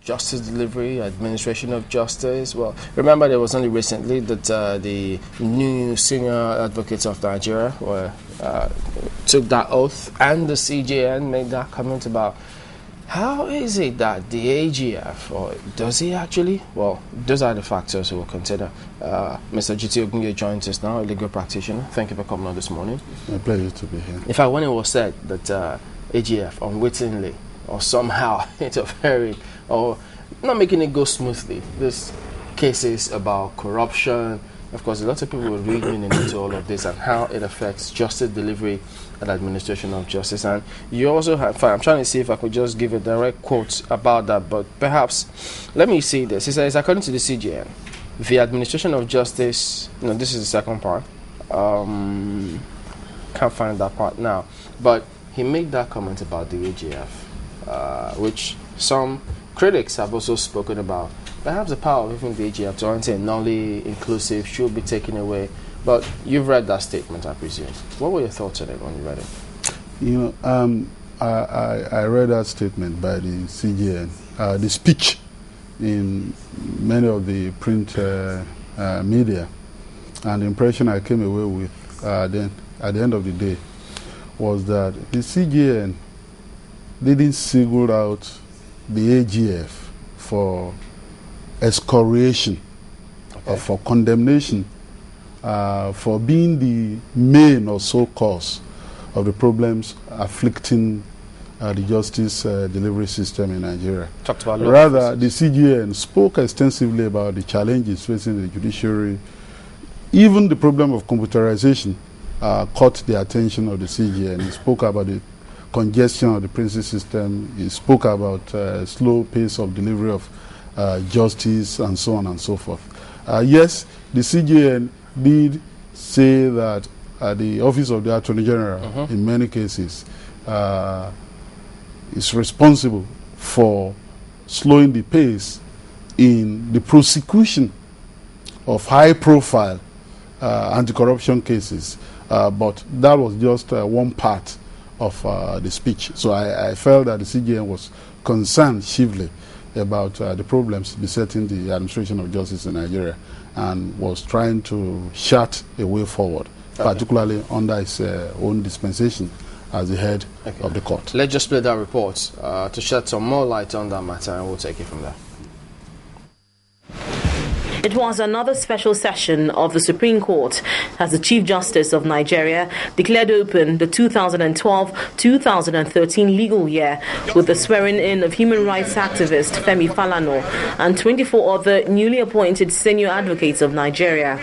justice delivery, administration of justice. Well, remember there was only recently that the new senior advocates of Nigeria took that oath, and the CJN made that comment about how is it that the AGF, or does he actually? Well, those are the factors we'll consider. Mr. Jiti Ogunye joins us now, a legal practitioner. Thank you for coming on this morning. My pleasure to be here. In fact, when it was said that AGF unwittingly or somehow interfering or not making it go smoothly, this cases about corruption, of course, a lot of people were reading into all of this and how it affects justice delivery and administration of justice. And you also have, I'm trying to see if I could just give a direct quote about that, but perhaps let me see this. He says, according to the CJN, the administration of justice, this is the second part. Can't find that part now. But he made that comment about the AGF, which some critics have also spoken about. Perhaps the power of even the AGF to anti-nully inclusive should be taken away. But you've read that statement, I presume. What were your thoughts on it when you read it? I read that statement by the CJN, the speech in many of the print media, and the impression I came away with then at the end of the day was that the CJN didn't single out the AGF for excoriation or for condemnation for being the main or sole cause of the problems afflicting the justice delivery system in Nigeria. Rather, the CJN spoke extensively about the challenges facing the judiciary. Even the problem of computerization caught the attention of the CJN. He spoke about the congestion of the prison system. He spoke about slow pace of delivery of justice and so on and so forth. Yes, the CJN did say that the Office of the Attorney General, in many cases, is responsible for slowing the pace in the prosecution of high-profile anti-corruption cases. But that was just one part of the speech. So I felt that the CJN was concerned chiefly about the problems besetting the administration of justice in Nigeria and was trying to chart a way forward, particularly under its own dispensation as the head of the court. Let's just play that report to shed some more light on that matter, and we'll take it from there. It was another special session of the Supreme Court as the Chief Justice of Nigeria declared open the 2012-2013 legal year with the swearing-in of human rights activist Femi Falana and 24 other newly appointed senior advocates of Nigeria.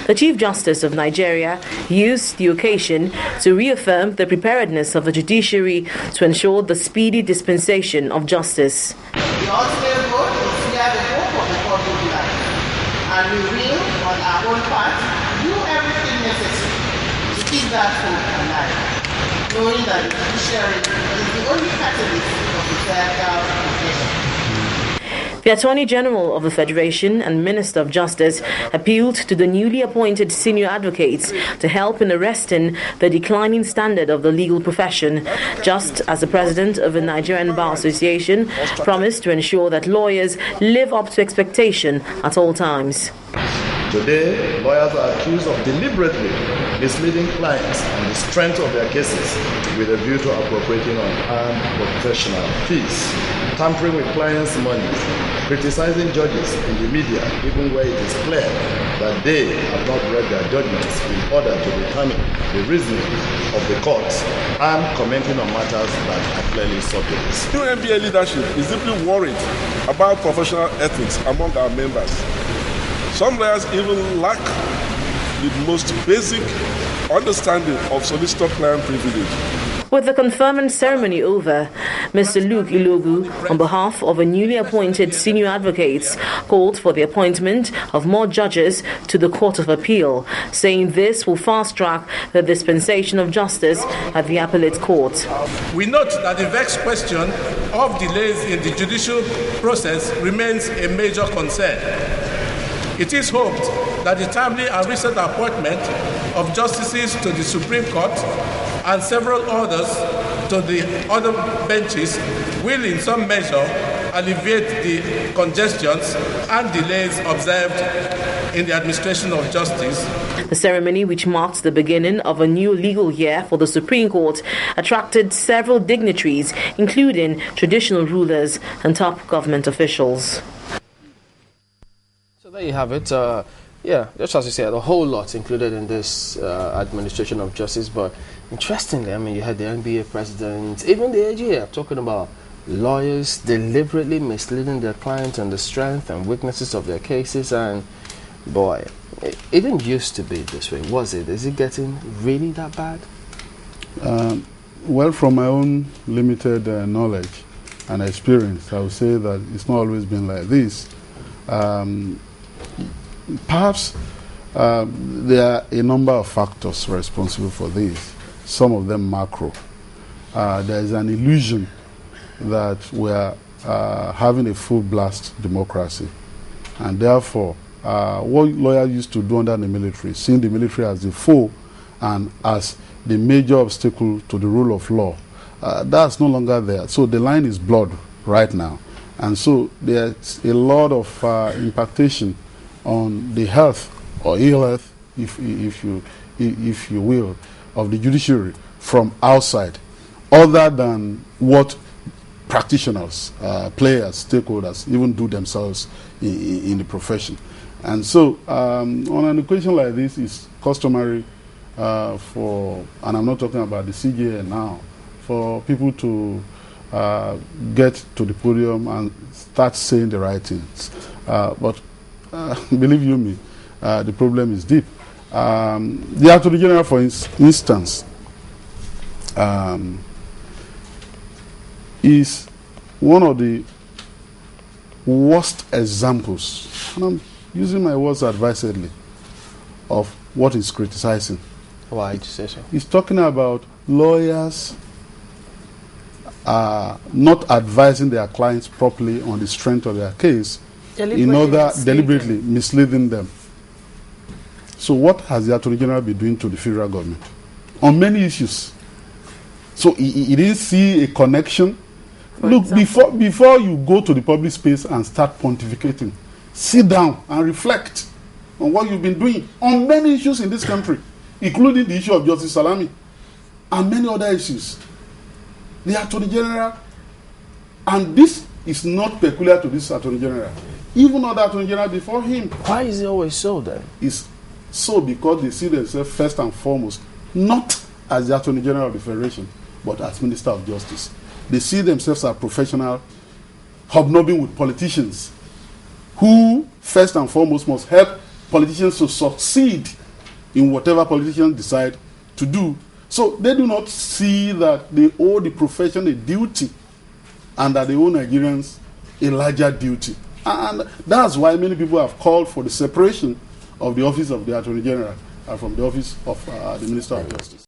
The Chief Justice of Nigeria used the occasion to reaffirm the preparedness of the judiciary to ensure the speedy dispensation of justice. The ultimate goal is to have the hope of the public life. And we will, on our own part, do everything necessary to keep that hope alive, knowing that the judiciary is the only catalyst of the clerical profession. The Attorney General of the Federation and Minister of Justice appealed to the newly appointed senior advocates to help in arresting the declining standard of the legal profession, just as the President of the Nigerian Bar Association promised to ensure that lawyers live up to expectation at all times. Today, lawyers are accused of deliberately misleading clients on the strength of their cases with a view to appropriating unearned professional fees, tampering with clients' money, criticizing judges in the media even where it is clear that they have not read their judgments in order to determine the reasoning of the courts, and commenting on matters that are clearly subject. New NBA leadership is deeply worried about professional ethics among our members. Some lawyers even lack the most basic understanding of solicitor-client privilege. With the conferment ceremony over, Mr. Luke Ilogu, on behalf of a newly appointed senior advocates, called for the appointment of more judges to the Court of Appeal, saying this will fast-track the dispensation of justice at the appellate court. We note that the vexed question of delays in the judicial process remains a major concern. It is hoped that the timely and recent appointment of justices to the Supreme Court and several others to the other benches will in some measure alleviate the congestions and delays observed in the administration of justice. The ceremony, which marked the beginning of a new legal year for the Supreme Court, attracted several dignitaries, including traditional rulers and top government officials. So there you have it. Yeah, just as you said, a whole lot included in this administration of justice. But interestingly, I mean, you had the NBA president, even the AGF, talking about lawyers deliberately misleading their clients on the strength and weaknesses of their cases. And boy, it didn't used to be this way, was it? Is it getting really that bad? Well, from my own limited knowledge and experience, I would say that it's not always been like this. Perhaps there are a number of factors responsible for this, some of them macro. There is an illusion that we are having a full blast democracy, and therefore what lawyers used to do under the military, seeing the military as the foe and as the major obstacle to the rule of law, that's no longer there. So the line is blurred right now, and so there's a lot of impactation on the health or ill health, if you will, of the judiciary from outside, other than what practitioners, players, stakeholders even do themselves in the profession. And so on an occasion like this, it's customary for, and I'm not talking about the CJN now, for people to get to the podium and start saying the right things. But believe you me, the problem is deep. The Attorney General, for instance, is one of the worst examples, and I'm using my words advisedly, of what he's criticizing. Why did you say so? He's talking about lawyers not advising their clients properly on the strength of their case, in order deliberately misleading them. So what has the Attorney General been doing to the federal government on many issues? So he didn't see a connection. Look, before you go to the public space and start pontificating, sit down and reflect on what you've been doing on many issues in this country, including the issue of Justice Salami and many other issues. The Attorney General, and this is not peculiar to this Attorney General, even other Attorney General before him. Why is it always so then? It's so because they see themselves first and foremost not as the Attorney General of the Federation, but as Minister of Justice. They see themselves as professional, hobnobbing with politicians, who first and foremost must help politicians to succeed in whatever politicians decide to do. So they do not see that they owe the profession a duty and that they owe Nigerians a larger duty. And that's why many people have called for the separation of the office of the Attorney General from the office of the Minister of Justice.